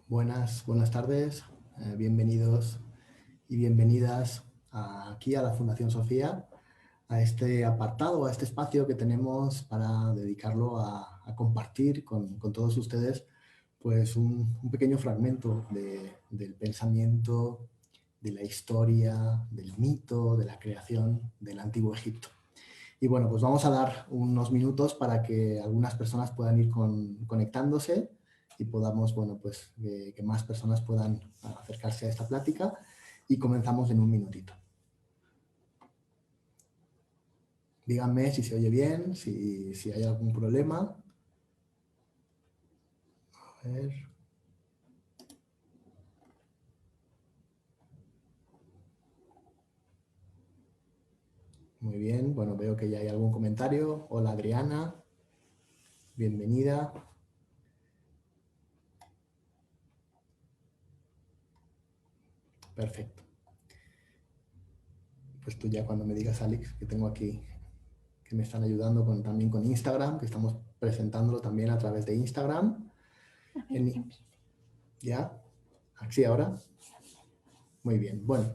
Buenas tardes, bienvenidos y bienvenidas aquí a la Fundación Sofía, a este apartado, a este espacio que tenemos para dedicarlo a compartir con todos ustedes pues un pequeño fragmento del pensamiento, de la historia, del mito, de la creación del Antiguo Egipto. Y bueno, pues vamos a dar unos minutos para que algunas personas puedan ir conectándose y podamos, bueno, pues que más personas puedan acercarse a esta plática y comenzamos en un minutito. Díganme si se oye bien, si hay algún problema. A ver. Muy bien, bueno, veo que ya hay algún comentario. Hola Adriana, bienvenida. Perfecto. Pues tú ya cuando me digas, Alex, que tengo aquí, que me están ayudando también con Instagram, que estamos presentándolo también a través de Instagram. ¿Ya? ¿Así ahora? Muy bien. Bueno,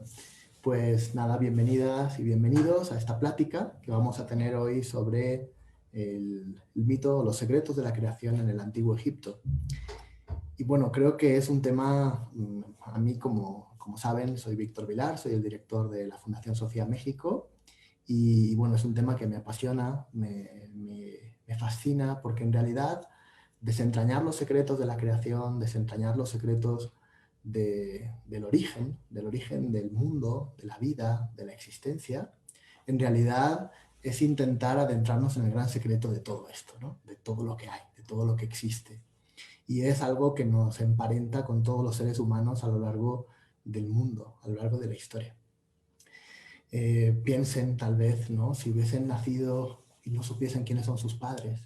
pues nada, bienvenidas y bienvenidos a esta plática que vamos a tener hoy sobre el mito, los secretos de la creación en el Antiguo Egipto. Y bueno, creo que es un tema, a mí como saben, soy Víctor Vilar, soy el director de la Fundación Sofía México y bueno, es un tema que me apasiona, me fascina porque en realidad desentrañar los secretos de la creación, desentrañar los secretos del origen del mundo, de la vida, de la existencia, en realidad es intentar adentrarnos en el gran secreto de todo esto, ¿no? De todo lo que hay, de todo lo que existe. Y es algo que nos emparenta con todos los seres humanos a lo largo del mundo, a lo largo de la historia. Piensen tal vez, ¿no? Si hubiesen nacido y no supiesen quiénes son sus padres,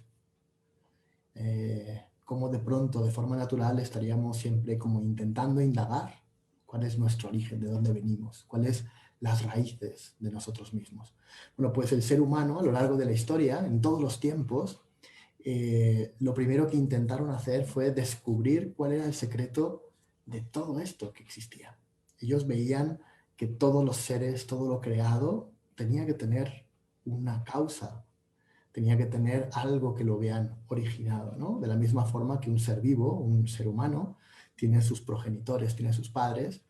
cómo de pronto, de forma natural, estaríamos siempre como intentando indagar cuál es nuestro origen, de dónde venimos, cuáles las raíces de nosotros mismos. Bueno, pues el ser humano a lo largo de la historia, en todos los tiempos, lo primero que intentaron hacer fue descubrir cuál era el secreto de todo esto que existía. Ellos veían que todos los seres, todo lo creado, tenía que tener una causa, tenía que tener algo que lo vean originado, ¿no? De la misma forma que un ser vivo, un ser humano, tiene sus progenitores, tiene sus padres,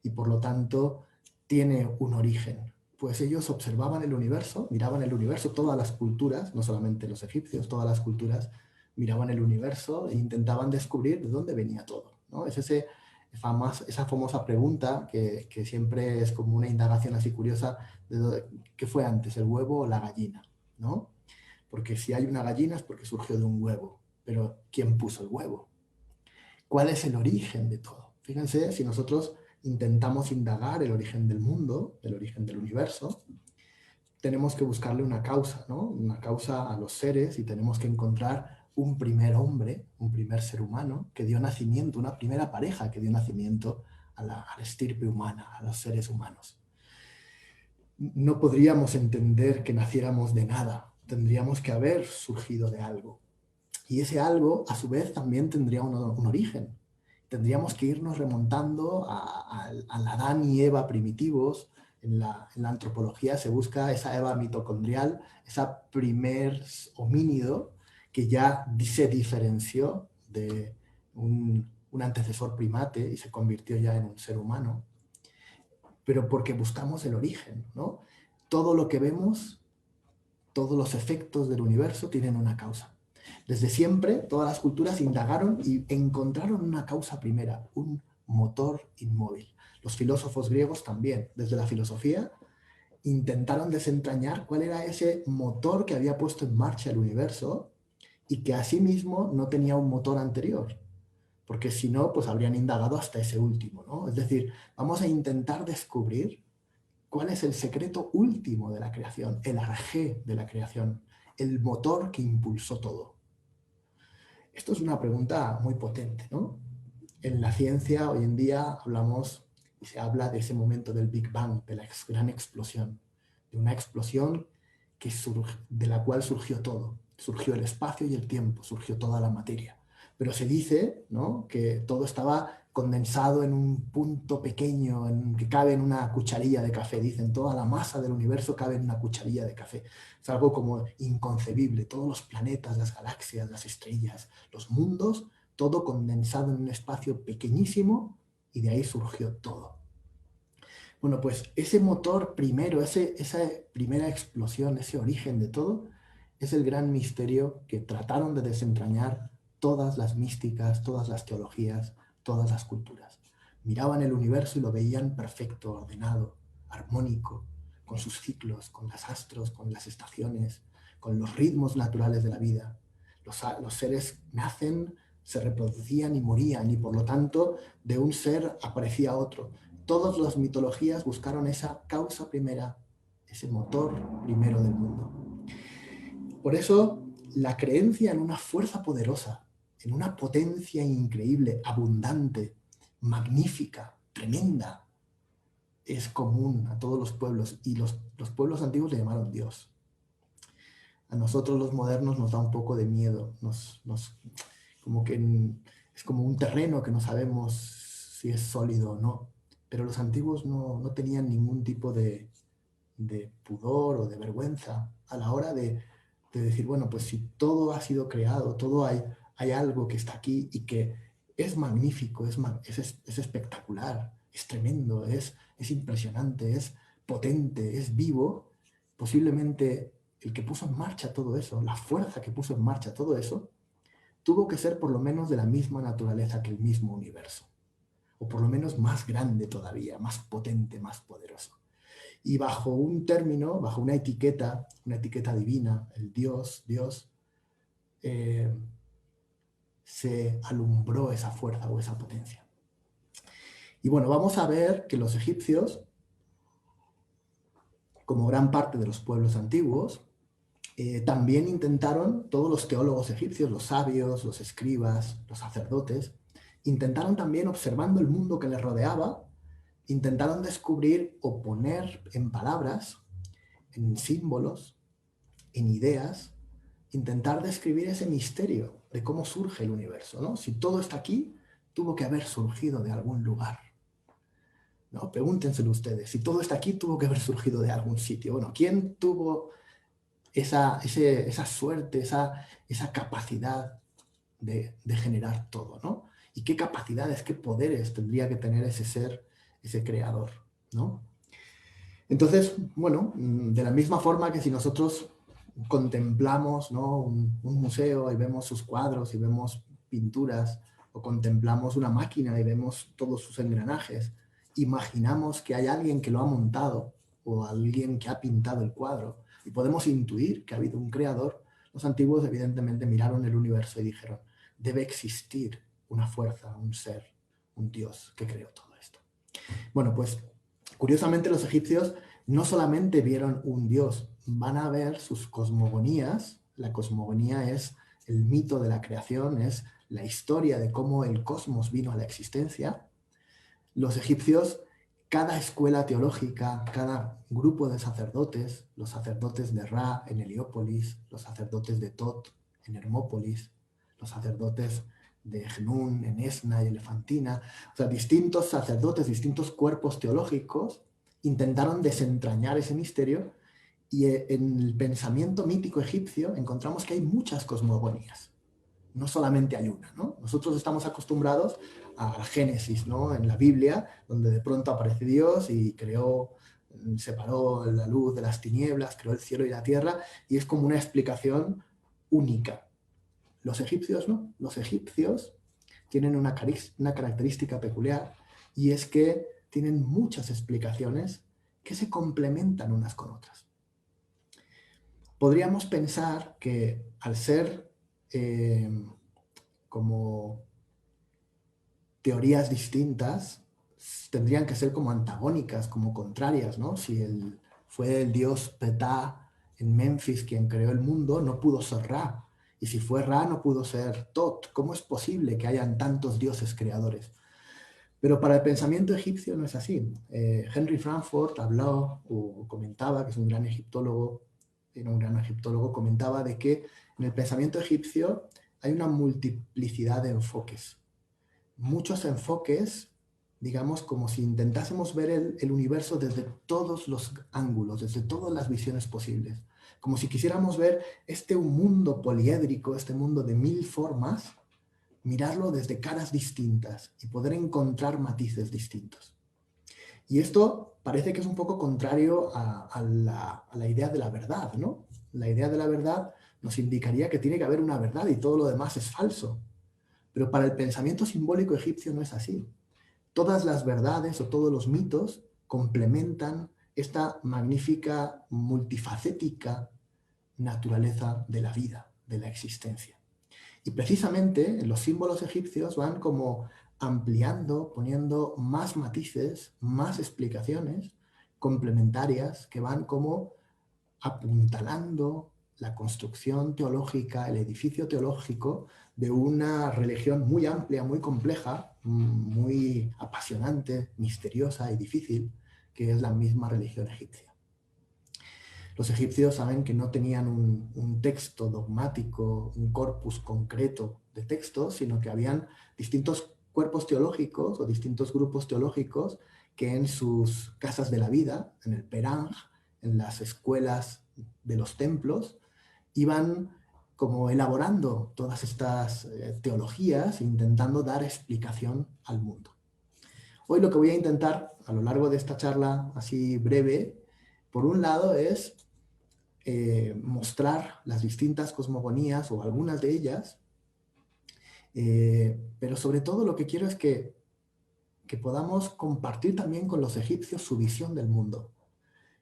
y por lo tanto tiene un origen. Pues ellos observaban el universo, miraban el universo, todas las culturas, no solamente los egipcios, todas las culturas miraban el universo e intentaban descubrir de dónde venía todo, ¿no? Es esa famosa pregunta que siempre es como una indagación así curiosa, ¿qué fue antes, el huevo o la gallina? ¿No? Porque si hay una gallina es porque surgió de un huevo, pero ¿quién puso el huevo? ¿Cuál es el origen de todo? Fíjense, si nosotros intentamos indagar el origen del mundo, el origen del universo, tenemos que buscarle una causa, ¿no? Una causa a los seres y tenemos que encontrar un primer hombre, un primer ser humano que dio nacimiento, una primera pareja que dio nacimiento a la estirpe humana, a los seres humanos. No podríamos entender que naciéramos de nada, tendríamos que haber surgido de algo. Y ese algo, a su vez, también tendría un origen. Tendríamos que irnos remontando al Adán y Eva primitivos. En la antropología se busca esa Eva mitocondrial, esa primer homínido que ya se diferenció de un antecesor primate y se convirtió ya en un ser humano, pero porque buscamos el origen, ¿no? Todo lo que vemos, todos los efectos del universo tienen una causa. Desde siempre, todas las culturas indagaron y encontraron una causa primera, un motor inmóvil. Los filósofos griegos también, desde la filosofía, intentaron desentrañar cuál era ese motor que había puesto en marcha el universo y que asimismo no tenía un motor anterior, porque si no, pues habrían indagado hasta ese último, ¿no? Es decir, vamos a intentar descubrir cuál es el secreto último de la creación, el arjé de la creación, el motor que impulsó todo. Esto es una pregunta muy potente, ¿no? En la ciencia hoy en día hablamos y se habla de ese momento del Big Bang, de la gran explosión, de una explosión de la cual surgió todo. Surgió el espacio y el tiempo, surgió toda la materia. Pero se dice, ¿no?, que todo estaba condensado en un punto pequeño en que cabe en una cucharilla de café. Dicen, toda la masa del universo cabe en una cucharilla de café. Es algo como inconcebible. Todos los planetas, las galaxias, las estrellas, los mundos, todo condensado en un espacio pequeñísimo y de ahí surgió todo. Bueno, pues ese motor primero, esa primera explosión, ese origen de todo, es el gran misterio que trataron de desentrañar todas las místicas, todas las teologías, todas las culturas. Miraban el universo y lo veían perfecto, ordenado, armónico, con sus ciclos, con los astros, con las estaciones, con los ritmos naturales de la vida. Los seres nacen, se reproducían y morían, y por lo tanto de un ser aparecía otro. Todas las mitologías buscaron esa causa primera, ese motor primero del mundo. Por eso, la creencia en una fuerza poderosa, en una potencia increíble, abundante, magnífica, tremenda, es común a todos los pueblos, y los pueblos antiguos le llamaron Dios. A nosotros los modernos nos da un poco de miedo, como que es como un terreno que no sabemos si es sólido o no, pero los antiguos no tenían ningún tipo de pudor o de vergüenza a la hora de decir, bueno, pues si todo ha sido creado, todo hay algo que está aquí y que es magnífico, es espectacular, es tremendo, es impresionante, es potente, es vivo, posiblemente el que puso en marcha todo eso, la fuerza que puso en marcha todo eso, tuvo que ser por lo menos de la misma naturaleza que el mismo universo, o por lo menos más grande todavía, más potente, más poderoso. Y bajo un término, bajo una etiqueta divina, el Dios, se alumbró esa fuerza o esa potencia. Y bueno, vamos a ver que los egipcios, como gran parte de los pueblos antiguos, también intentaron, todos los teólogos egipcios, los sabios, los escribas, los sacerdotes, intentaron también, observando el mundo que les rodeaba, intentaron descubrir o poner en palabras, en símbolos, en ideas, intentar describir ese misterio de cómo surge el universo, ¿no? Si todo está aquí, tuvo que haber surgido de algún lugar, ¿no? Pregúntenselo ustedes, si todo está aquí, tuvo que haber surgido de algún sitio. Bueno, ¿quién tuvo esa suerte, esa capacidad de generar todo, ¿no? Y qué capacidades, qué poderes tendría que tener ese ser, ese creador, ¿no? Entonces, bueno, de la misma forma que si nosotros contemplamos, ¿no?, un museo y vemos sus cuadros y vemos pinturas, o contemplamos una máquina y vemos todos sus engranajes, imaginamos que hay alguien que lo ha montado o alguien que ha pintado el cuadro y podemos intuir que ha habido un creador. Los antiguos evidentemente miraron el universo y dijeron, debe existir una fuerza, un ser, un Dios que creó todo esto. Bueno, pues curiosamente los egipcios no solamente vieron un dios, van a ver sus cosmogonías. La cosmogonía es el mito de la creación, es la historia de cómo el cosmos vino a la existencia. Los egipcios, cada escuela teológica, cada grupo de sacerdotes, los sacerdotes de Ra en Heliópolis, los sacerdotes de Tot en Hermópolis, los sacerdotes de Jnun en Esna y Elefantina, o sea, distintos sacerdotes, distintos cuerpos teológicos intentaron desentrañar ese misterio, y en el pensamiento mítico egipcio encontramos que hay muchas cosmogonías, no solamente hay una, ¿no? Nosotros estamos acostumbrados a Génesis, ¿no?, en la Biblia, donde de pronto aparece Dios y separó la luz de las tinieblas, creó el cielo y la tierra, y es como una explicación única. Los egipcios no, los egipcios tienen una característica peculiar, y es que tienen muchas explicaciones que se complementan unas con otras. Podríamos pensar que al ser como teorías distintas, tendrían que ser como antagónicas, como contrarias, ¿no? Si fue el dios Ptah en Memphis quien creó el mundo, no pudo ser Ra. Y si fue Ra, no pudo ser Tot. ¿Cómo es posible que hayan tantos dioses creadores? Pero para el pensamiento egipcio no es así. Henry Frankfurt habló o comentaba, que es un gran egiptólogo, comentaba de que en el pensamiento egipcio hay una multiplicidad de enfoques. muchos enfoques, digamos, como si intentásemos ver el universo desde todos los ángulos, desde todas las visiones posibles. Como si quisiéramos ver este mundo poliédrico, este mundo de 1000 formas, mirarlo desde caras distintas y poder encontrar matices distintos. Y esto parece que es un poco contrario a la idea de la verdad, ¿no? La idea de la verdad nos indicaría que tiene que haber una verdad y todo lo demás es falso. Pero para el pensamiento simbólico egipcio no es así. Todas las verdades o todos los mitos complementan esta magnífica, multifacética naturaleza de la vida, de la existencia. Y precisamente los símbolos egipcios van como ampliando, poniendo más matices, más explicaciones complementarias que van como apuntalando la construcción teológica, el edificio teológico de una religión muy amplia, muy compleja, muy apasionante, misteriosa y difícil, que es la misma religión egipcia. Los egipcios saben que no tenían un texto dogmático, un corpus concreto de textos, sino que habían distintos cuerpos teológicos o distintos grupos teológicos que en sus casas de la vida, en el Perang, en las escuelas de los templos, iban como elaborando todas estas teologías, intentando dar explicación al mundo. Hoy lo que voy a intentar a lo largo de esta charla así breve, por un lado es mostrar las distintas cosmogonías o algunas de ellas, pero sobre todo lo que quiero es que podamos compartir también con los egipcios su visión del mundo,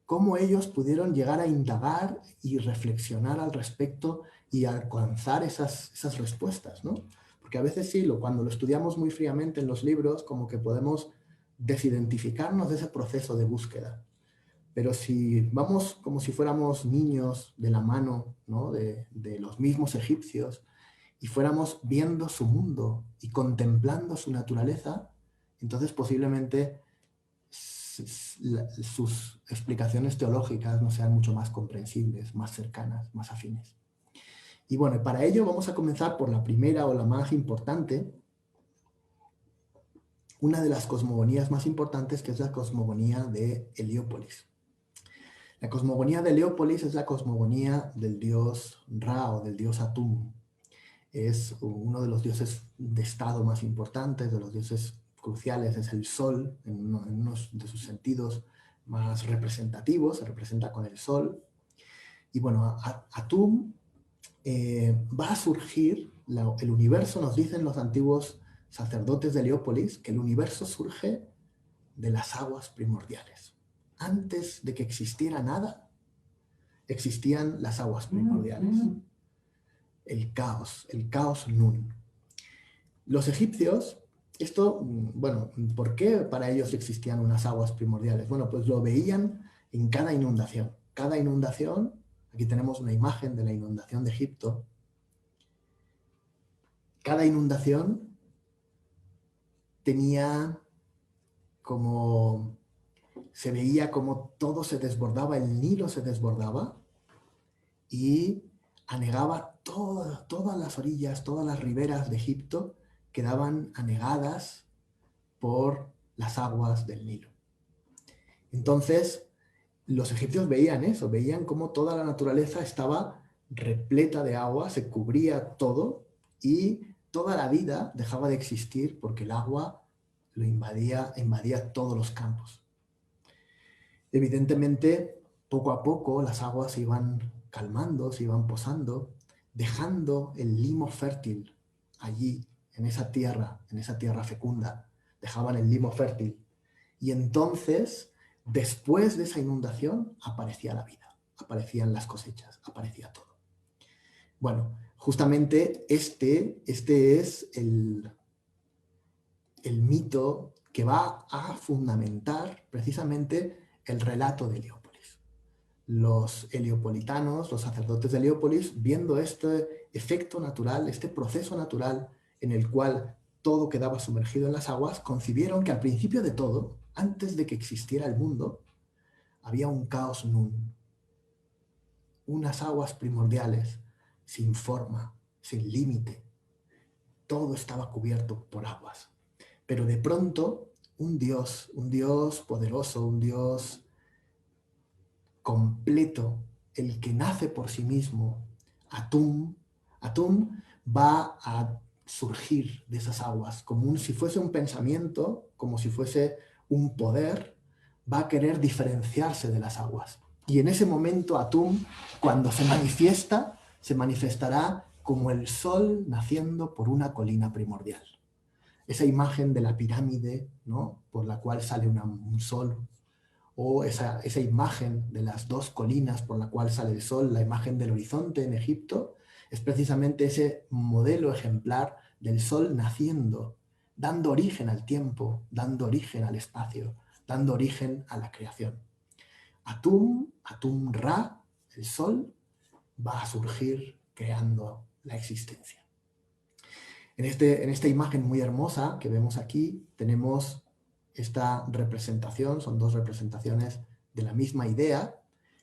cómo ellos pudieron llegar a indagar y reflexionar al respecto y alcanzar esas respuestas, ¿no? Porque a veces sí, cuando lo estudiamos muy fríamente en los libros, como que podemos desidentificarnos de ese proceso de búsqueda. Pero si vamos como si fuéramos niños de la mano, ¿no? de los mismos egipcios y fuéramos viendo su mundo y contemplando su naturaleza, entonces posiblemente sus explicaciones teológicas no sean mucho más comprensibles, más cercanas, más afines. Y bueno, para ello vamos a comenzar por la primera o la más importante, una de las cosmogonías más importantes, que es la cosmogonía de Heliópolis. La cosmogonía de Heliópolis es la cosmogonía del dios Ra o del dios Atum. Es uno de los dioses de estado más importantes, de los dioses cruciales, es el sol, en uno de sus sentidos más representativos, se representa con el sol. Y bueno, Atum va a surgir, el universo, nos dicen los antiguos sacerdotes de Heliópolis, que el universo surge de las aguas primordiales. Antes de que existiera nada, existían las aguas primordiales. El caos Nun. Los egipcios, esto, bueno, ¿por qué para ellos existían unas aguas primordiales? Bueno, pues lo veían en cada inundación. Cada inundación, aquí tenemos una imagen de la inundación de Egipto. Cada inundación tenía como, se veía como todo se desbordaba, el Nilo se desbordaba y anegaba todas las orillas, todas las riberas de Egipto quedaban anegadas por las aguas del Nilo. Entonces, los egipcios veían eso, veían cómo toda la naturaleza estaba repleta de agua, se cubría todo y toda la vida dejaba de existir porque el agua lo invadía todos los campos. Evidentemente, poco a poco las aguas se iban calmando, se iban posando, dejando el limo fértil allí, en esa tierra fecunda, dejaban el limo fértil. Y entonces, después de esa inundación, aparecía la vida, aparecían las cosechas, aparecía todo. Bueno, justamente este es el mito que va a fundamentar precisamente el relato de Heliópolis. Los heliopolitanos, los sacerdotes de Heliópolis, viendo este efecto natural, este proceso natural en el cual todo quedaba sumergido en las aguas, concibieron que al principio de todo, antes de que existiera el mundo, había un caos nun, unas aguas primordiales, sin forma, sin límite. Todo estaba cubierto por aguas. Pero de pronto un Dios poderoso, un Dios completo, el que nace por sí mismo, Atum, Atum va a surgir de esas aguas, como si fuese un pensamiento, como si fuese un poder, va a querer diferenciarse de las aguas. Y en ese momento Atum, cuando se manifiesta, se manifestará como el sol naciendo por una colina primordial. Esa imagen de la pirámide, ¿no?, por la cual sale un sol, o esa imagen de las dos colinas por la cual sale el sol, la imagen del horizonte en Egipto, es precisamente ese modelo ejemplar del sol naciendo, dando origen al tiempo, dando origen al espacio, dando origen a la creación. Atum Ra, el sol, va a surgir creando la existencia. En esta imagen muy hermosa que vemos aquí tenemos esta representación, son dos representaciones de la misma idea,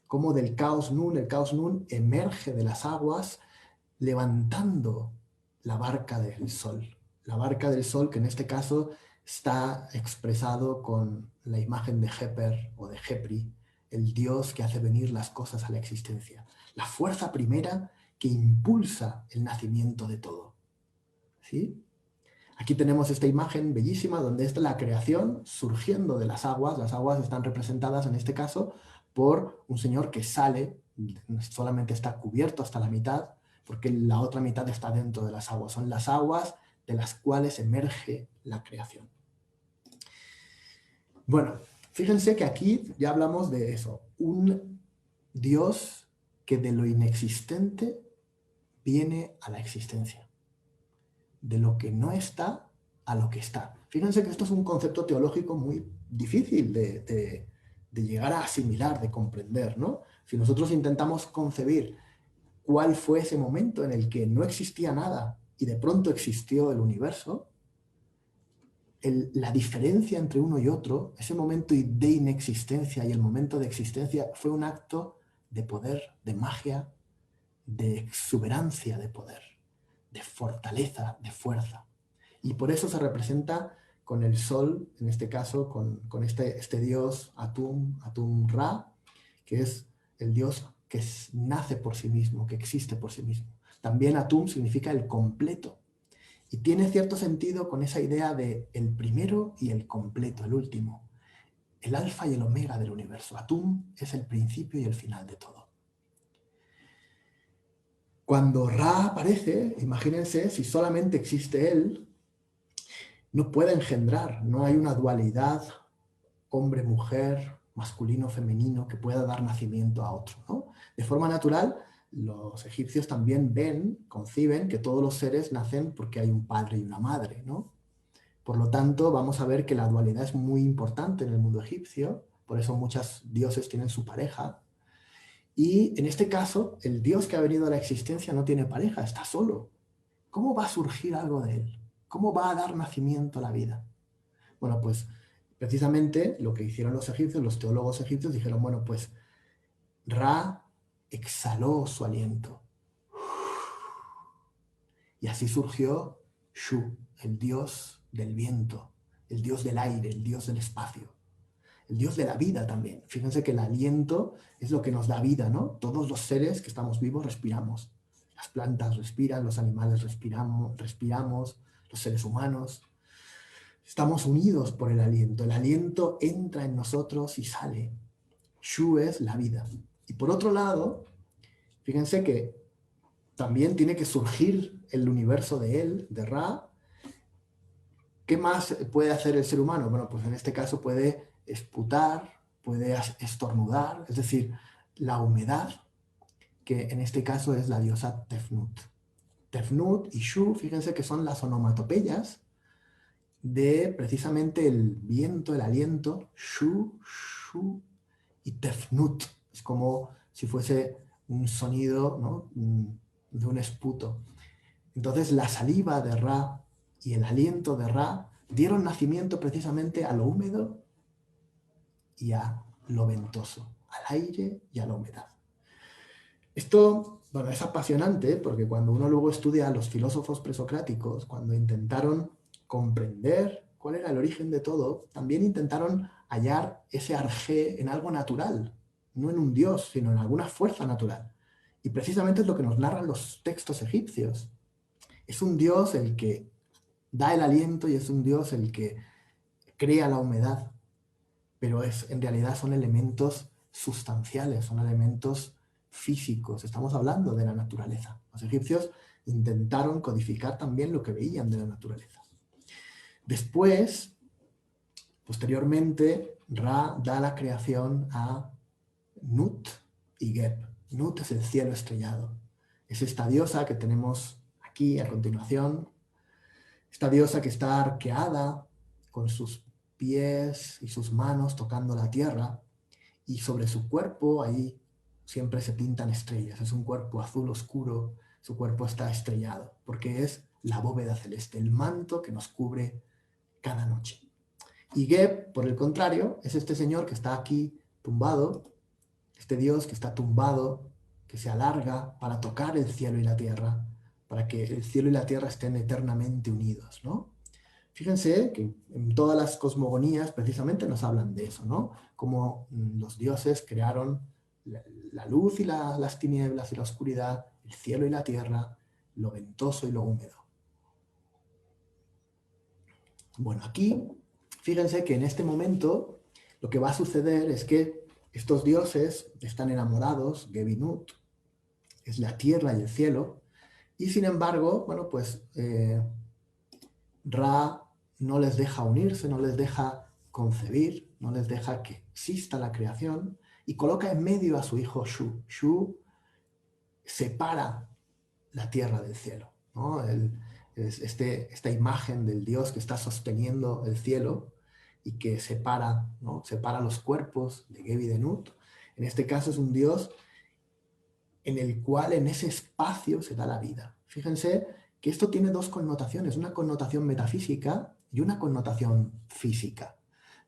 como del Caos Nun, el Caos Nun emerge de las aguas levantando la barca del sol. La barca del sol que en este caso está expresado con la imagen de Heper o de Hepri, el dios que hace venir las cosas a la existencia. La fuerza primera que impulsa el nacimiento de todo. ¿Sí? Aquí tenemos esta imagen bellísima donde está la creación surgiendo de las aguas. Las aguas están representadas en este caso por un señor que sale, solamente está cubierto hasta la mitad, porque la otra mitad está dentro de las aguas. Son las aguas de las cuales emerge la creación. Bueno, fíjense que aquí ya hablamos de eso. Un Dios que de lo inexistente viene a la existencia. De lo que no está a lo que está. Fíjense que esto es un concepto teológico muy difícil de llegar a asimilar, de comprender, ¿no? Si nosotros intentamos concebir cuál fue ese momento en el que no existía nada y de pronto existió el universo, la diferencia entre uno y otro, ese momento de inexistencia y el momento de existencia, fue un acto de poder, de magia, de exuberancia de poder, de fortaleza, de fuerza. Y por eso se representa con el sol, en este caso, con este dios Atum Ra, que es el dios que nace por sí mismo, que existe por sí mismo. También Atum significa el completo. Y tiene cierto sentido con esa idea de el primero y el completo, el último. El alfa y el omega del universo. Atum es el principio y el final de todo. Cuando Ra aparece, imagínense, si solamente existe él, no puede engendrar, no hay una dualidad hombre-mujer, masculino-femenino que pueda dar nacimiento a otro, ¿no? De forma natural, los egipcios también conciben que todos los seres nacen porque hay un padre y una madre, ¿no? Por lo tanto, vamos a ver que la dualidad es muy importante en el mundo egipcio, por eso muchos dioses tienen su pareja. Y en este caso, el dios que ha venido a la existencia no tiene pareja, está solo. ¿Cómo va a surgir algo de él? ¿Cómo va a dar nacimiento a la vida? Bueno, pues precisamente lo que hicieron los egipcios, los teólogos egipcios dijeron, bueno, pues Ra exhaló su aliento. Y así surgió Shu, el dios del viento, el dios del aire, el dios del espacio, el dios de la vida también. Fíjense que el aliento es lo que nos da vida, ¿no? Todos los seres que estamos vivos respiramos. Las plantas respiran, los animales respiramos, los seres humanos. Estamos unidos por el aliento. El aliento entra en nosotros y sale. Shu es la vida. Y por otro lado, fíjense que también tiene que surgir el universo de él, de Ra. ¿Qué más puede hacer el ser humano? Bueno, pues en este caso puede esputar, puede estornudar, es decir, la humedad, que en este caso es la diosa Tefnut. Tefnut y Shu, fíjense que son las onomatopeyas de precisamente el viento, el aliento, Shu, Shu y Tefnut. Es como si fuese un sonido, ¿no?, de un esputo. Entonces la saliva de Ra y el aliento de Ra dieron nacimiento precisamente a lo húmedo y a lo ventoso, al aire y a la humedad. Esto, bueno, es apasionante porque cuando uno luego estudia a los filósofos presocráticos, cuando intentaron comprender cuál era el origen de todo, también intentaron hallar ese arjé en algo natural, no en un dios, sino en alguna fuerza natural. Y precisamente es lo que nos narran los textos egipcios. Es un dios el que da el aliento y es un dios el que crea la humedad, pero en realidad son elementos sustanciales, son elementos físicos. Estamos hablando de la naturaleza. Los egipcios intentaron codificar también lo que veían de la naturaleza. Después, posteriormente, Ra da la creación a Nut y Geb. Nut es el cielo estrellado. Es esta diosa que tenemos aquí a continuación. Esta diosa que está arqueada con sus pies y sus manos tocando la tierra, y sobre su cuerpo ahí siempre se pintan estrellas. Es un cuerpo azul oscuro, su cuerpo está estrellado, porque es la bóveda celeste, el manto que nos cubre cada noche. Y Geb, por el contrario, es este señor que está aquí tumbado, este Dios que está tumbado, que se alarga para tocar el cielo y la tierra, para que el cielo y la tierra estén eternamente unidos, ¿no? Fíjense que en todas las cosmogonías precisamente nos hablan de eso, ¿no? Cómo los dioses crearon la luz y las tinieblas y la oscuridad, el cielo y la tierra, lo ventoso y lo húmedo. Bueno, aquí, fíjense que en este momento lo que va a suceder es que estos dioses están enamorados, Geb y Nut, es la tierra y el cielo, y sin embargo, bueno, pues Ra no les deja unirse, no les deja concebir, no les deja que exista la creación, y coloca en medio a su hijo Shu. Shu separa la tierra del cielo, ¿no? Esta imagen del Dios que está sosteniendo el cielo y que separa, ¿no? Separa los cuerpos de Geb y de Nut. En este caso es un Dios en el cual en ese espacio se da la vida. Fíjense que esto tiene dos connotaciones, una connotación metafísica y una connotación física.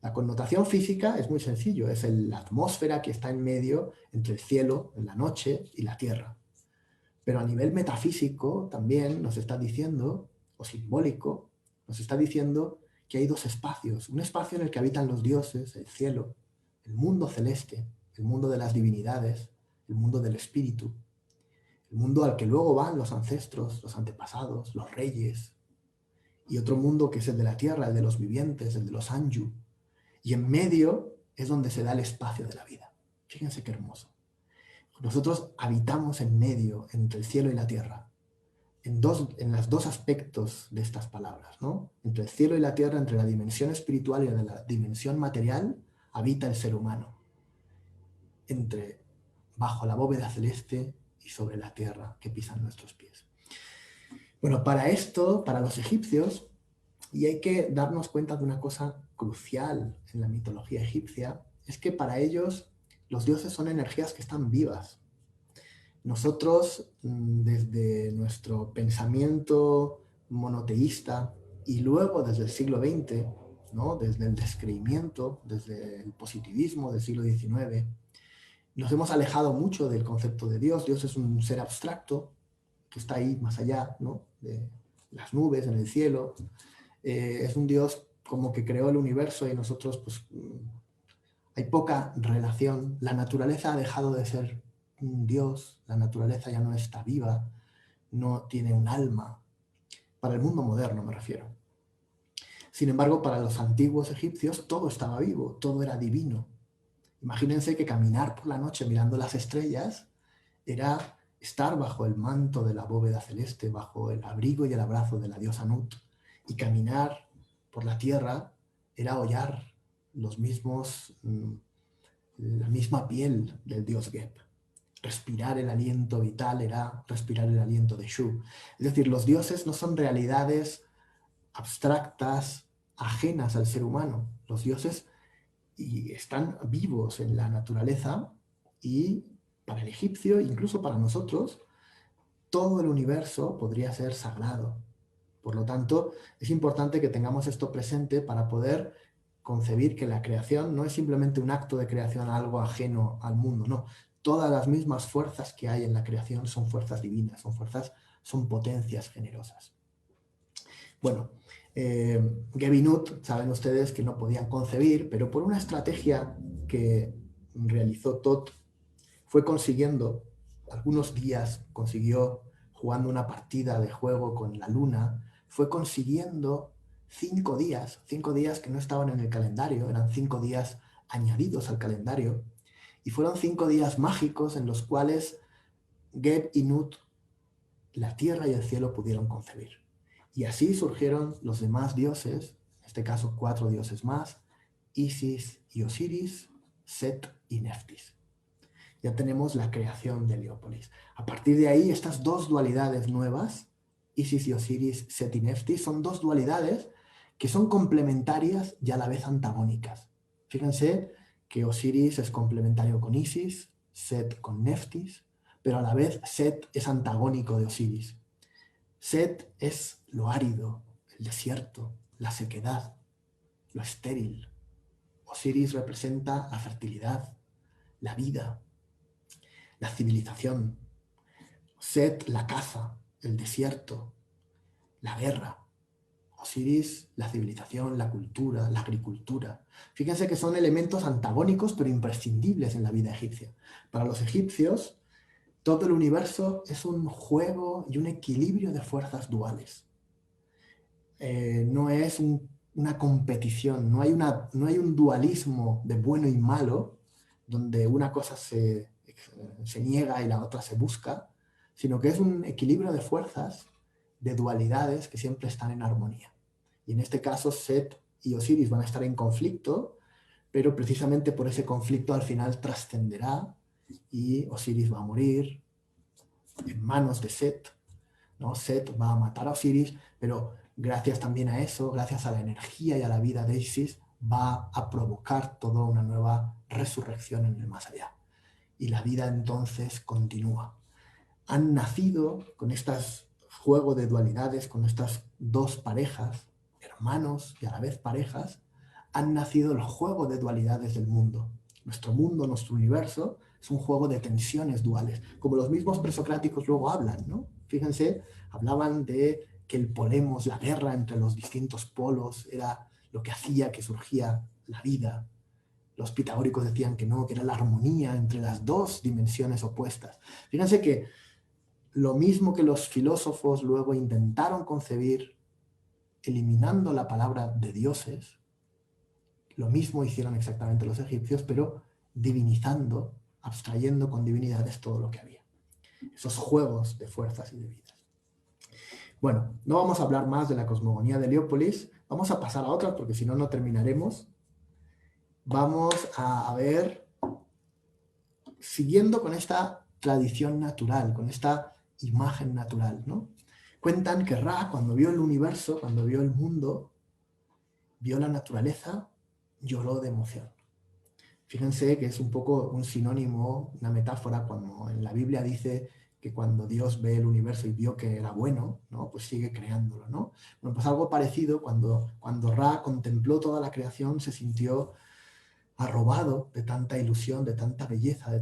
La connotación física es muy sencillo, es la atmósfera que está en medio entre el cielo, en la noche, y la tierra. Pero a nivel metafísico también nos está diciendo, o simbólico, nos está diciendo que hay dos espacios. Un espacio en el que habitan los dioses, el cielo, el mundo celeste, el mundo de las divinidades, el mundo del espíritu, el mundo al que luego van los ancestros, los antepasados, los reyes, y otro mundo que es el de la tierra, el de los vivientes, el de los Anju. Y en medio es donde se da el espacio de la vida. Fíjense qué hermoso. Nosotros habitamos en medio, entre el cielo y la tierra, en los dos aspectos de estas palabras, ¿no? Entre el cielo y la tierra, entre la dimensión espiritual y la dimensión material, habita el ser humano. Bajo la bóveda celeste y sobre la tierra que pisan nuestros pies. Bueno, para esto, para los egipcios, y hay que darnos cuenta de una cosa crucial en la mitología egipcia, es que para ellos los dioses son energías que están vivas. Nosotros, desde nuestro pensamiento monoteísta y luego desde el siglo XX, ¿no? Desde el descreimiento, desde el positivismo del siglo XIX, nos hemos alejado mucho del concepto de Dios. Dios es un ser abstracto que está ahí más allá, ¿no? De las nubes, en el cielo. Es un Dios como que creó el universo y nosotros, pues, hay poca relación. La naturaleza ha dejado de ser un Dios, la naturaleza ya no está viva, no tiene un alma. Para el mundo moderno me refiero. Sin embargo, para los antiguos egipcios todo estaba vivo, todo era divino. Imagínense que caminar por la noche mirando las estrellas era estar bajo el manto de la bóveda celeste, bajo el abrigo y el abrazo de la diosa Nut, y caminar por la tierra era hollar la misma piel del dios Geb. Respirar el aliento vital era respirar el aliento de Shu. Es decir, los dioses no son realidades abstractas, ajenas al ser humano. Los dioses están vivos en la naturaleza y para el egipcio, incluso para nosotros, todo el universo podría ser sagrado. Por lo tanto, es importante que tengamos esto presente para poder concebir que la creación no es simplemente un acto de creación, algo ajeno al mundo, no. Todas las mismas fuerzas que hay en la creación son fuerzas divinas, son potencias generosas. Bueno, Gebinut, saben ustedes que no podían concebir, pero por una estrategia que realizó Tot, fue consiguiendo, algunos días consiguió, jugando una partida de juego con la luna, fue consiguiendo 5 días que no estaban en el calendario, eran 5 días añadidos al calendario, y fueron 5 días mágicos en los cuales Geb y Nut, la tierra y el cielo, pudieron concebir. Y así surgieron los demás dioses, en este caso 4 dioses más, Isis y Osiris, Set y Neftis. Ya tenemos la creación de Heliópolis. A partir de ahí, estas dos dualidades nuevas, Isis y Osiris, Set y Neftis, son dos dualidades que son complementarias y a la vez antagónicas. Fíjense que Osiris es complementario con Isis, Set con Neftis, pero a la vez Set es antagónico de Osiris. Set es lo árido, el desierto, la sequedad, lo estéril. Osiris representa la fertilidad, la vida, la civilización. Set, la caza, el desierto, la guerra. Osiris, la civilización, la cultura, la agricultura. Fíjense que son elementos antagónicos pero imprescindibles en la vida egipcia. Para los egipcios, todo el universo es un juego y un equilibrio de fuerzas duales. No es una competición, no hay un dualismo de bueno y malo, donde una cosa se niega y la otra se busca, sino que es un equilibrio de fuerzas, de dualidades que siempre están en armonía. Y en este caso, Set y Osiris van a estar en conflicto, pero precisamente por ese conflicto al final trascenderá y Osiris va a morir en manos de Set, ¿no? Set va a matar a Osiris, pero gracias también a eso, gracias a la energía y a la vida de Isis, va a provocar toda una nueva resurrección en el más allá. Y la vida entonces continúa. Han nacido con estos juegos de dualidades, con estas dos parejas, hermanos y a la vez parejas, han nacido el juego de dualidades del mundo. Nuestro mundo, nuestro universo, es un juego de tensiones duales, como los mismos presocráticos luego hablan, ¿no? Fíjense, hablaban de que el polemos, la guerra entre los distintos polos, era lo que hacía que surgía la vida. Los pitagóricos decían que no, que era la armonía entre las dos dimensiones opuestas. Fíjense que lo mismo que los filósofos luego intentaron concebir eliminando la palabra de dioses, lo mismo hicieron exactamente los egipcios, pero divinizando, abstrayendo con divinidades todo lo que había. Esos juegos de fuerzas y de vidas. Bueno, no vamos a hablar más de la cosmogonía de Heliópolis, vamos a pasar a otras porque si no, no terminaremos. Vamos a ver, siguiendo con esta tradición natural, con esta imagen natural, ¿no? Cuentan que Ra, cuando vio el universo, cuando vio el mundo, vio la naturaleza, lloró de emoción. Fíjense que es un poco un sinónimo, una metáfora, cuando en la Biblia dice que cuando Dios ve el universo y vio que era bueno, ¿no? Pues sigue creándolo, ¿no? Bueno, pues algo parecido, cuando Ra contempló toda la creación, se sintió arrobado de tanta ilusión, de tanta belleza, de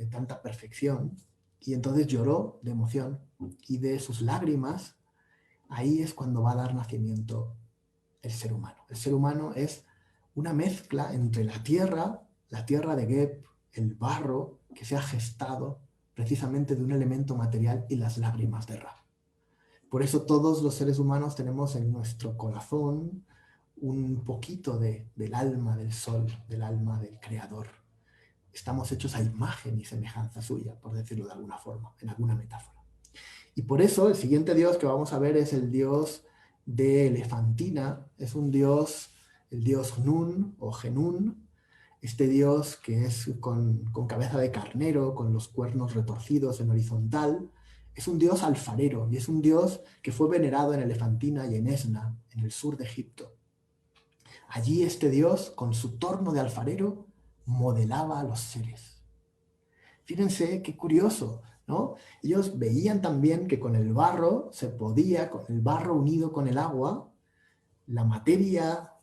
tanta perfección, y entonces lloró de emoción, y de sus lágrimas, ahí es cuando va a dar nacimiento el ser humano. El ser humano es una mezcla entre la tierra de Geb, el barro que se ha gestado precisamente de un elemento material, y las lágrimas de Ra. Por eso todos los seres humanos tenemos en nuestro corazón un poquito del alma del sol, del alma del creador. Estamos hechos a imagen y semejanza suya, por decirlo de alguna forma, en alguna metáfora. Y por eso el siguiente dios que vamos a ver es el dios de Elefantina. Es un dios, el dios Nun o Genún, este dios que es con cabeza de carnero, con los cuernos retorcidos en horizontal. Es un dios alfarero y es un dios que fue venerado en Elefantina y en Esna, en el sur de Egipto. Allí este dios, con su torno de alfarero, modelaba a los seres. Fíjense qué curioso, ¿no? Ellos veían también que con el barro se podía, con el barro unido con el agua, la materia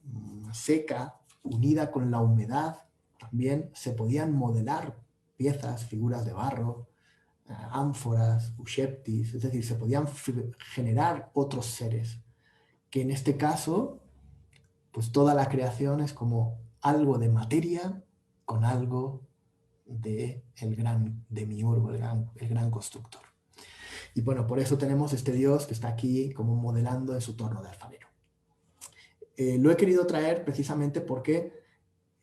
seca unida con la humedad, también se podían modelar piezas, figuras de barro, ánforas, usheptis, es decir, se podían generar otros seres. que en este caso, pues toda la creación es como algo de materia con algo de el gran demiurgo, el gran constructor. Y bueno, por eso tenemos este Dios que está aquí como modelando en su torno de alfarero. Lo he querido traer precisamente porque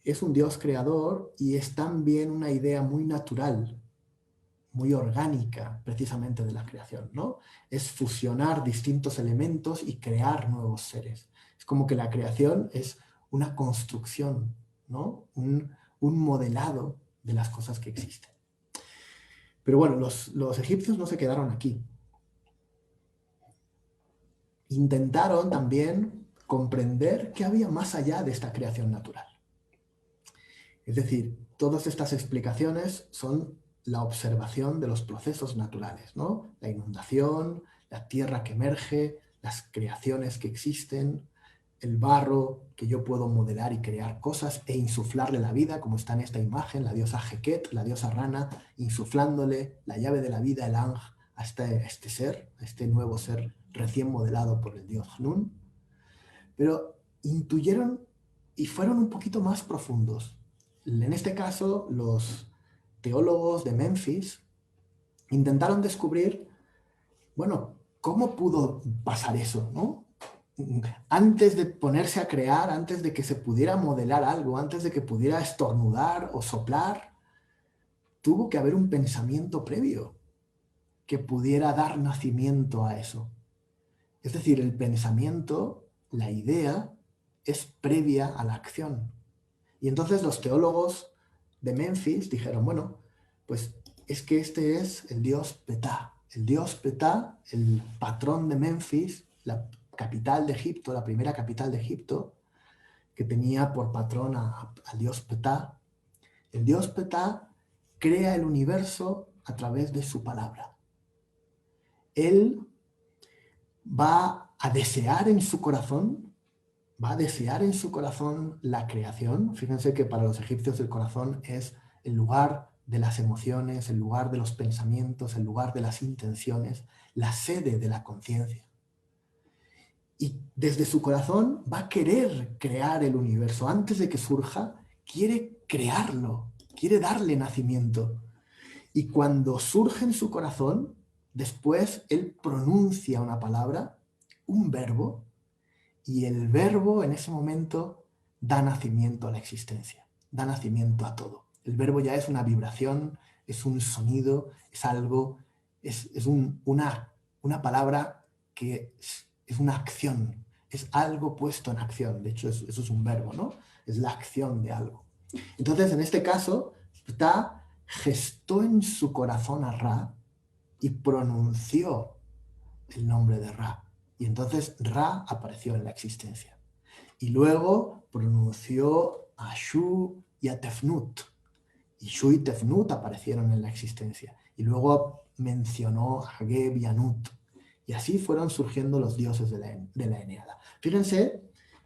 es un Dios creador y es también una idea muy natural, muy orgánica precisamente de la creación, ¿no? Es fusionar distintos elementos y crear nuevos seres. Es como que la creación es una construcción, ¿no? Un modelado de las cosas que existen. Pero bueno, los egipcios no se quedaron aquí. Intentaron también comprender qué había más allá de esta creación natural. Es decir, todas estas explicaciones son la observación de los procesos naturales, ¿no? La inundación, la tierra que emerge, las creaciones que existen, el barro que yo puedo modelar y crear cosas e insuflarle la vida, como está en esta imagen, la diosa Heket, la diosa rana, insuflándole la llave de la vida, el Ang, a este ser, a este nuevo ser recién modelado por el dios Nun. Pero intuyeron y fueron un poquito más profundos. En este caso, los teólogos de Memphis intentaron descubrir, bueno, ¿cómo pudo pasar eso, no? Antes de ponerse a crear, antes de que se pudiera modelar algo, antes de que pudiera estornudar o soplar, tuvo que haber un pensamiento previo que pudiera dar nacimiento a eso. Es decir, el pensamiento, la idea, es previa a la acción. Y entonces los teólogos de Memphis dijeron, bueno, pues es que este es el dios Ptah. El dios Ptah, el patrón de Memphis, la capital de Egipto, la primera capital de Egipto, que tenía por patrón al dios Ptah. El dios Ptah crea el universo a través de su palabra. Él va a desear en su corazón la creación. Fíjense que para los egipcios el corazón es el lugar de las emociones, el lugar de los pensamientos, el lugar de las intenciones, la sede de la conciencia. Y desde su corazón va a querer crear el universo. Antes de que surja, quiere crearlo, quiere darle nacimiento. Y cuando surge en su corazón, después él pronuncia una palabra, un verbo, y el verbo en ese momento da nacimiento a la existencia, da nacimiento a todo. El verbo ya es una vibración, es un sonido, es algo, es una palabra que es una acción, es algo puesto en acción. De hecho, eso es un verbo, ¿no? Es la acción de algo. Entonces, en este caso, Ptah gestó en su corazón a Ra y pronunció el nombre de Ra. Y entonces Ra apareció en la existencia. Y luego pronunció a Shu y a Tefnut. Y Shu y Tefnut aparecieron en la existencia. Y luego mencionó a Geb y a Nut. Y así fueron surgiendo los dioses de la Eneada. Fíjense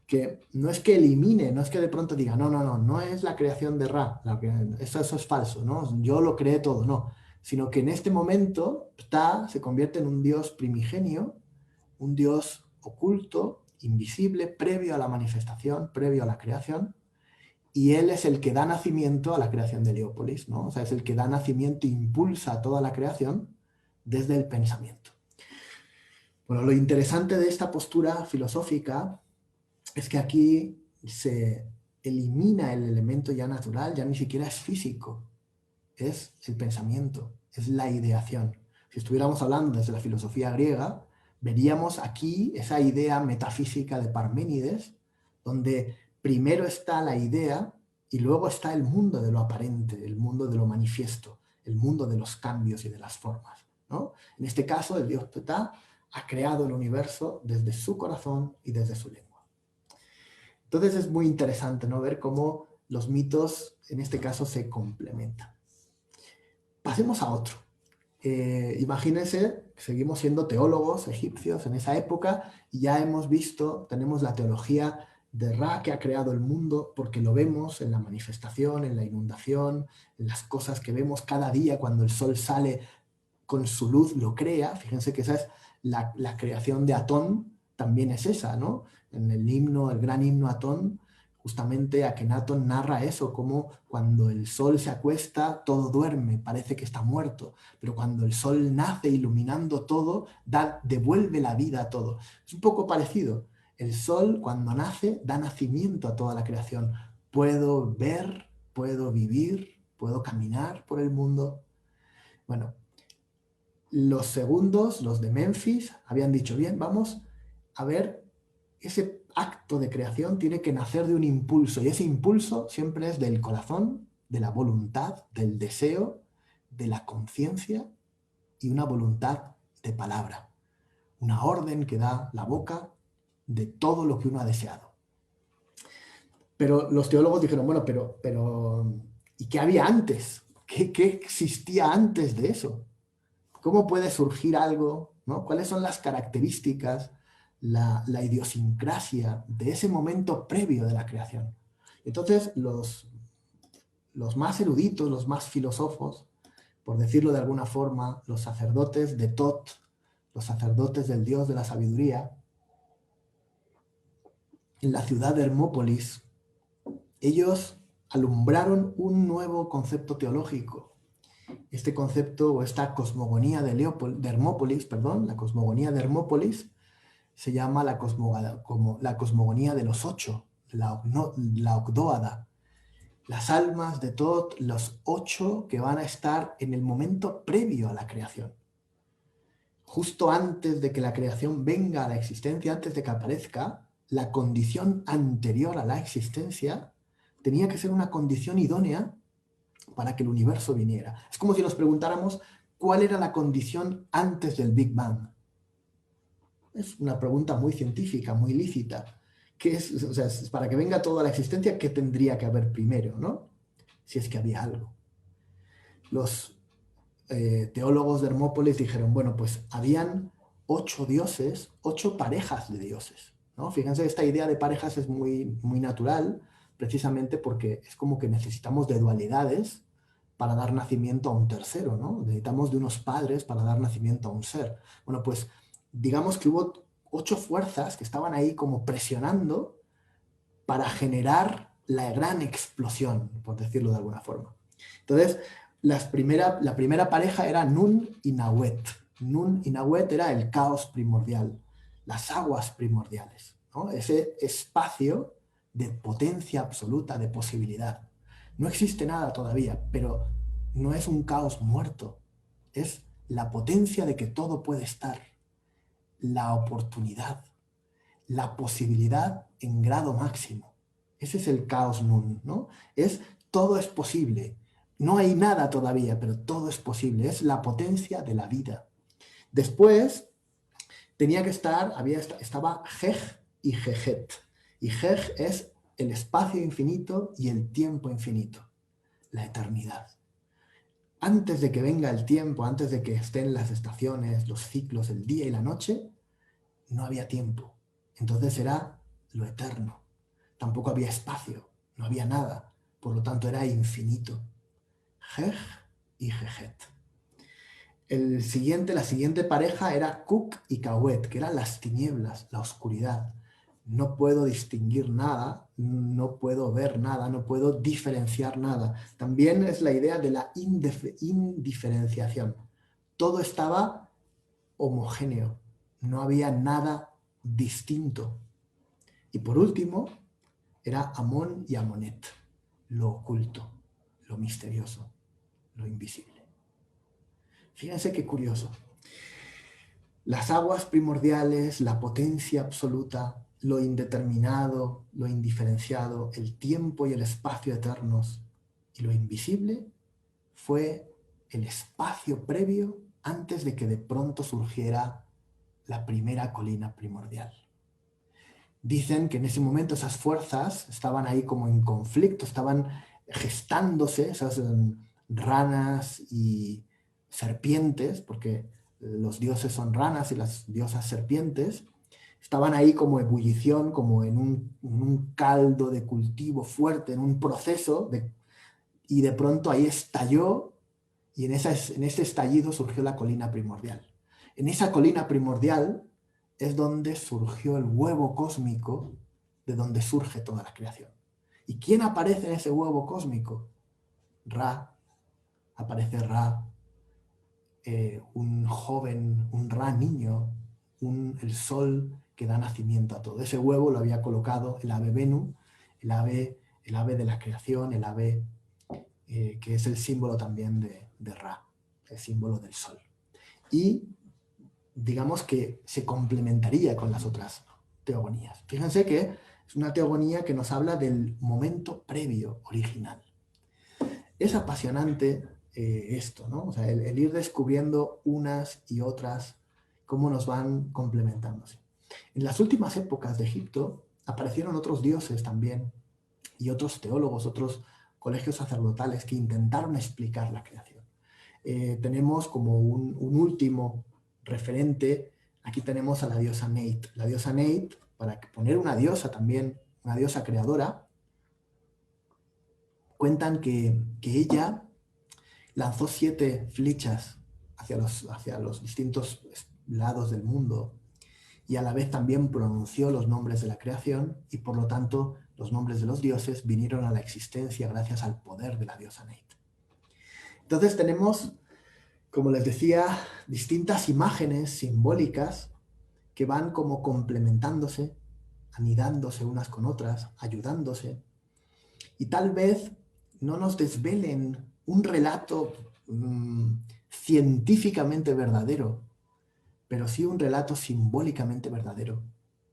que no es que elimine, no es que de pronto diga, no es la creación de Ra, eso es falso, ¿no? Yo lo creé todo, no. Sino que en este momento Ptah se convierte en un dios primigenio, un dios oculto, invisible, previo a la manifestación, previo a la creación, y él es el que da nacimiento a la creación de Heliópolis, ¿no? O sea, es el que da nacimiento e impulsa a toda la creación desde el pensamiento. Bueno, lo interesante de esta postura filosófica es que aquí se elimina el elemento ya natural, ya ni siquiera es físico, es el pensamiento, es la ideación. Si estuviéramos hablando desde la filosofía griega, veríamos aquí esa idea metafísica de Parménides, donde primero está la idea y luego está el mundo de lo aparente, el mundo de lo manifiesto, el mundo de los cambios y de las formas, ¿no? En este caso, el dios Ptah ha creado el universo desde su corazón y desde su lengua. Entonces es muy interesante, ¿no? Ver cómo los mitos, en este caso, se complementan. Pasemos a otro. Imagínense, seguimos siendo teólogos egipcios en esa época y ya hemos visto, tenemos la teología de Ra que ha creado el mundo porque lo vemos en la manifestación, en la inundación, en las cosas que vemos cada día cuando el sol sale con su luz, lo crea. Fíjense que esa es la creación de Atón, también es esa, ¿no? En el himno, el gran himno Atón, justamente Akenatón narra eso, como cuando el sol se acuesta, todo duerme, parece que está muerto, pero cuando el sol nace iluminando todo, devuelve la vida a todo. Es un poco parecido. El sol, cuando nace, da nacimiento a toda la creación. Puedo ver, puedo vivir, puedo caminar por el mundo. Bueno, los segundos, los de Memphis, habían dicho, bien, vamos a ver, ese acto de creación tiene que nacer de un impulso, y ese impulso siempre es del corazón, de la voluntad, del deseo, de la conciencia y una voluntad de palabra. Una orden que da la boca de todo lo que uno ha deseado. Pero los teólogos dijeron, bueno, pero ¿y qué había antes? ¿Qué existía antes de eso? ¿Cómo puede surgir algo? ¿No? ¿Cuáles son las características, la idiosincrasia de ese momento previo de la creación? Entonces, los más eruditos, los más filósofos, por decirlo de alguna forma, los sacerdotes de Tot, los sacerdotes del dios de la sabiduría, en la ciudad de Hermópolis, ellos alumbraron un nuevo concepto teológico. Este concepto o esta cosmogonía de Hermópolis, la cosmogonía de Hermópolis, se llama la cosmogonía de los 8, la Ogdóada. Las almas de todos los 8 que van a estar en el momento previo a la creación. Justo antes de que la creación venga a la existencia, antes de que aparezca, la condición anterior a la existencia tenía que ser una condición idónea para que el universo viniera. Es como si nos preguntáramos cuál era la condición antes del Big Bang. Es una pregunta muy científica, muy lícita. ¿Qué es, o sea, para que venga toda la existencia, qué tendría que haber primero, ¿no? Si es que había algo. Los teólogos de Hermópolis dijeron, bueno, pues habían 8 dioses, 8 parejas de dioses, ¿no? Fíjense, esta idea de parejas es muy, muy natural, precisamente porque es como que necesitamos de dualidades para dar nacimiento a un tercero, ¿no? Necesitamos de unos padres para dar nacimiento a un ser. Bueno, pues digamos que hubo 8 fuerzas que estaban ahí como presionando para generar la gran explosión, por decirlo de alguna forma. Entonces, la primera pareja era Nun y Nahuet. Nun y Nahuet era el caos primordial, las aguas primordiales, ¿no? Ese espacio de potencia absoluta, de posibilidad. No existe nada todavía, pero no es un caos muerto. Es la potencia de que todo puede estar, la oportunidad, la posibilidad en grado máximo. Ese es el caos nun, ¿no? Todo es posible. No hay nada todavía, pero todo es posible. Es la potencia de la vida. Después tenía que estaba Hej y Jejet. Y Hej es el espacio infinito y el tiempo infinito, la eternidad. Antes de que venga el tiempo, antes de que estén las estaciones, los ciclos, el día y la noche, no había tiempo. Entonces era lo eterno. Tampoco había espacio, no había nada. Por lo tanto era infinito. Hej y Jejet. La siguiente pareja era Kuk y Kawet, que eran las tinieblas, la oscuridad. No puedo distinguir nada, no puedo ver nada, no puedo diferenciar nada. También es la idea de la indiferenciación. Todo estaba homogéneo, no había nada distinto. Y por último, era Amón y Amonet, lo oculto, lo misterioso, lo invisible. Fíjense qué curioso. Las aguas primordiales, la potencia absoluta, lo indeterminado, lo indiferenciado, el tiempo y el espacio eternos y lo invisible fue el espacio previo antes de que de pronto surgiera la primera colina primordial. Dicen que en ese momento esas fuerzas estaban ahí como en conflicto, estaban gestándose, esas ranas y serpientes, porque los dioses son ranas y las diosas serpientes, estaban ahí como ebullición, como en un caldo de cultivo fuerte, en un proceso, y de pronto ahí estalló, y en ese estallido surgió la colina primordial. En esa colina primordial es donde surgió el huevo cósmico, de donde surge toda la creación. ¿Y quién aparece en ese huevo cósmico? Ra, aparece Ra, un joven, un Ra niño, el sol que da nacimiento a todo. Ese huevo lo había colocado el ave Venu, el ave de la creación, el ave que es el símbolo también de Ra, el símbolo del sol. Y digamos que se complementaría con las otras teogonías. Fíjense que es una teogonía que nos habla del momento previo, original. Es apasionante esto, ¿no? O sea, el ir descubriendo unas y otras, cómo nos van complementándose. En las últimas épocas de Egipto aparecieron otros dioses también y otros teólogos, otros colegios sacerdotales que intentaron explicar la creación. Tenemos como un último referente, aquí tenemos a la diosa Neit. La diosa Neit, para poner una diosa también, una diosa creadora, cuentan que ella lanzó 7 flechas hacia los distintos lados del mundo y a la vez también pronunció los nombres de la creación y por lo tanto los nombres de los dioses vinieron a la existencia gracias al poder de la diosa Neit. Entonces tenemos, como les decía, distintas imágenes simbólicas que van como complementándose, anidándose unas con otras, ayudándose, y tal vez no nos desvelen un relato científicamente verdadero, pero sí un relato simbólicamente verdadero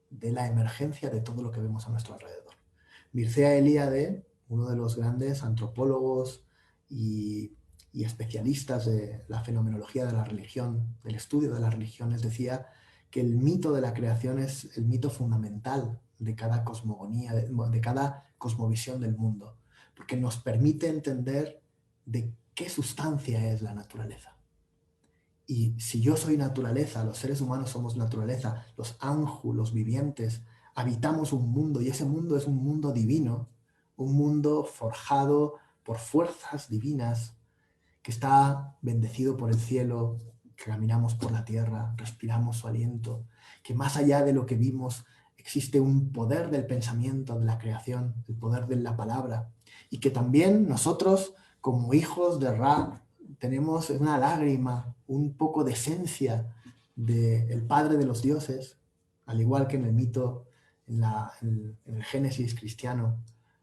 de la emergencia de todo lo que vemos a nuestro alrededor. Mircea Eliade, uno de los grandes antropólogos y especialistas de la fenomenología de la religión, del estudio de las religiones, decía que el mito de la creación es el mito fundamental de cada cosmogonía, de cada cosmovisión del mundo, porque nos permite entender de qué sustancia es la naturaleza. Y si yo soy naturaleza, los seres humanos somos naturaleza, los anju, los vivientes, habitamos un mundo y ese mundo es un mundo divino, un mundo forjado por fuerzas divinas, que está bendecido por el cielo, que caminamos por la tierra, respiramos su aliento, que más allá de lo que vimos existe un poder del pensamiento, de la creación, el poder de la palabra, y que también nosotros, como hijos de Ra, tenemos una lágrima, un poco de esencia del Padre de los dioses, al igual que en el mito, en el Génesis cristiano,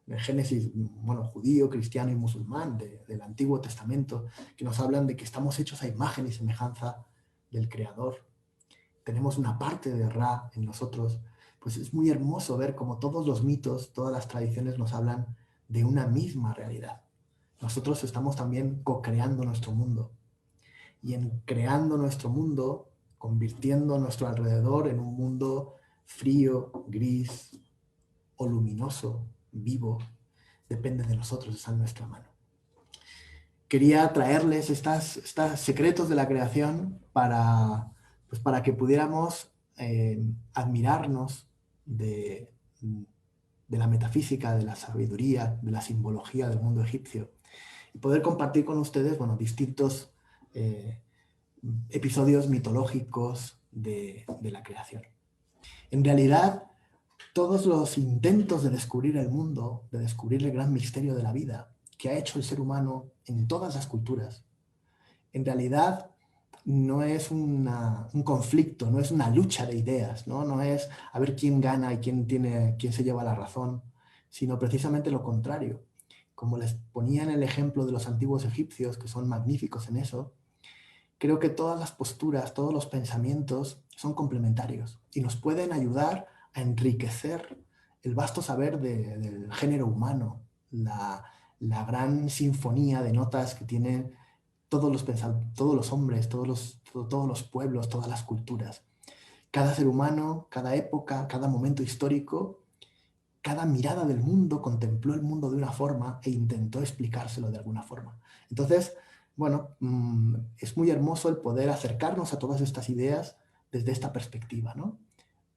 en el Génesis, bueno, judío, cristiano y musulmán del Antiguo Testamento, que nos hablan de que estamos hechos a imagen y semejanza del Creador. Tenemos una parte de Ra en nosotros. Pues es muy hermoso ver cómo todos los mitos, todas las tradiciones nos hablan de una misma realidad. Nosotros estamos también co-creando nuestro mundo. Y en creando nuestro mundo, convirtiendo nuestro alrededor en un mundo frío, gris o luminoso, vivo, depende de nosotros, está en nuestra mano. Quería traerles estos secretos de la creación para que pudiéramos admirarnos de la metafísica, de la sabiduría, de la simbología del mundo egipcio y poder compartir con ustedes, bueno, distintos episodios mitológicos de la creación. En realidad, todos los intentos de descubrir el mundo, de descubrir el gran misterio de la vida que ha hecho el ser humano en todas las culturas, en realidad no es un conflicto, no es una lucha de ideas, no es a ver quién gana y quién se lleva la razón, sino precisamente lo contrario. Como les ponía en el ejemplo de los antiguos egipcios, que son magníficos en eso, creo que todas las posturas, todos los pensamientos son complementarios y nos pueden ayudar a enriquecer el vasto saber del género humano, la gran sinfonía de notas que tienen todos los hombres, todos los pueblos, todas las culturas. Cada ser humano, cada época, cada momento histórico, cada mirada del mundo contempló el mundo de una forma e intentó explicárselo de alguna forma. Entonces, bueno, es muy hermoso el poder acercarnos a todas estas ideas desde esta perspectiva, ¿no?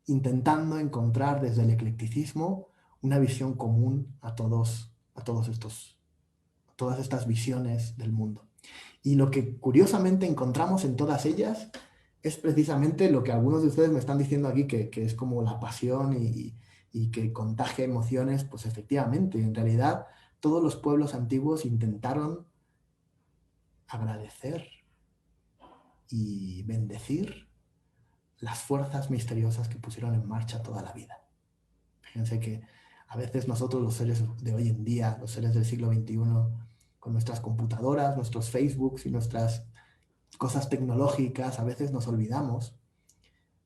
Intentando encontrar desde el eclecticismo una visión común a todas estas visiones del mundo. Y lo que curiosamente encontramos en todas ellas es precisamente lo que algunos de ustedes me están diciendo aquí, que es como la pasión y que contagia emociones. Pues efectivamente, en realidad todos los pueblos antiguos intentaron agradecer y bendecir las fuerzas misteriosas que pusieron en marcha toda la vida. Fíjense que a veces nosotros, los seres de hoy en día, los seres del siglo XXI, con nuestras computadoras, nuestros Facebooks y nuestras cosas tecnológicas, a veces nos olvidamos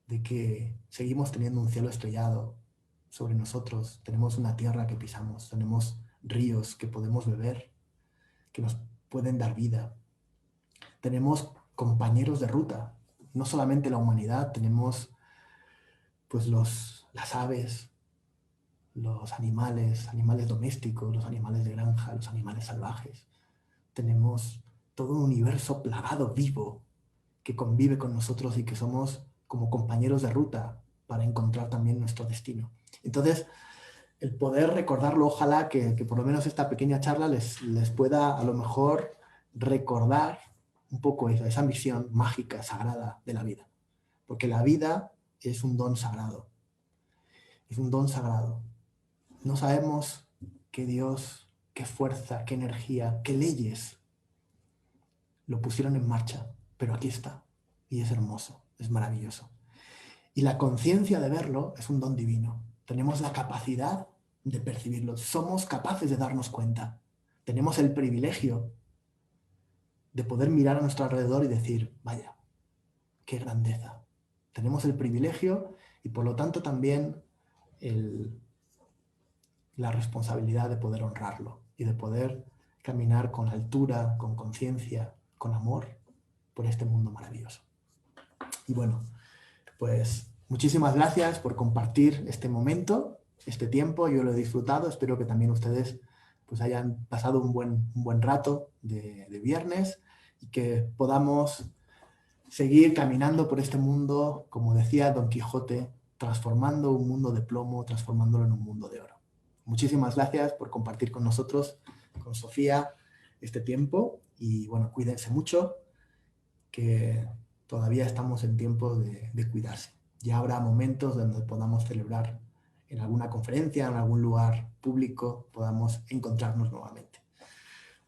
de que seguimos teniendo un cielo estrellado sobre nosotros, tenemos una tierra que pisamos, tenemos ríos que podemos beber, que nos pueden dar vida. Tenemos compañeros de ruta, no solamente la humanidad, tenemos pues las aves, los animales, animales domésticos, los animales de granja, los animales salvajes. Tenemos todo un universo plagado, vivo, que convive con nosotros y que somos como compañeros de ruta para encontrar también nuestro destino. Entonces, el poder recordarlo, ojalá que por lo menos esta pequeña charla les pueda a lo mejor recordar un poco esa misión mágica, sagrada de la vida. Porque la vida es un don sagrado. Es un don sagrado. No sabemos qué Dios, qué fuerza, qué energía, qué leyes lo pusieron en marcha, pero aquí está. Y es hermoso, es maravilloso. Y la conciencia de verlo es un don divino. Tenemos la capacidad de percibirlo. Somos capaces de darnos cuenta. Tenemos el privilegio de poder mirar a nuestro alrededor y decir, vaya, qué grandeza. Tenemos el privilegio y por lo tanto también la responsabilidad de poder honrarlo y de poder caminar con altura, con conciencia, con amor por este mundo maravilloso. Y bueno, pues muchísimas gracias por compartir este momento, este tiempo. Yo lo he disfrutado. Espero que también ustedes pues hayan pasado un buen rato de viernes y que podamos seguir caminando por este mundo, como decía Don Quijote, transformando un mundo de plomo, transformándolo en un mundo de oro. Muchísimas gracias por compartir con nosotros, con Sofía, este tiempo y bueno, cuídense mucho, que todavía estamos en tiempo de cuidarse. Ya habrá momentos donde podamos celebrar en alguna conferencia, en algún lugar público, podamos encontrarnos nuevamente.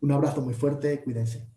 Un abrazo muy fuerte, cuídense.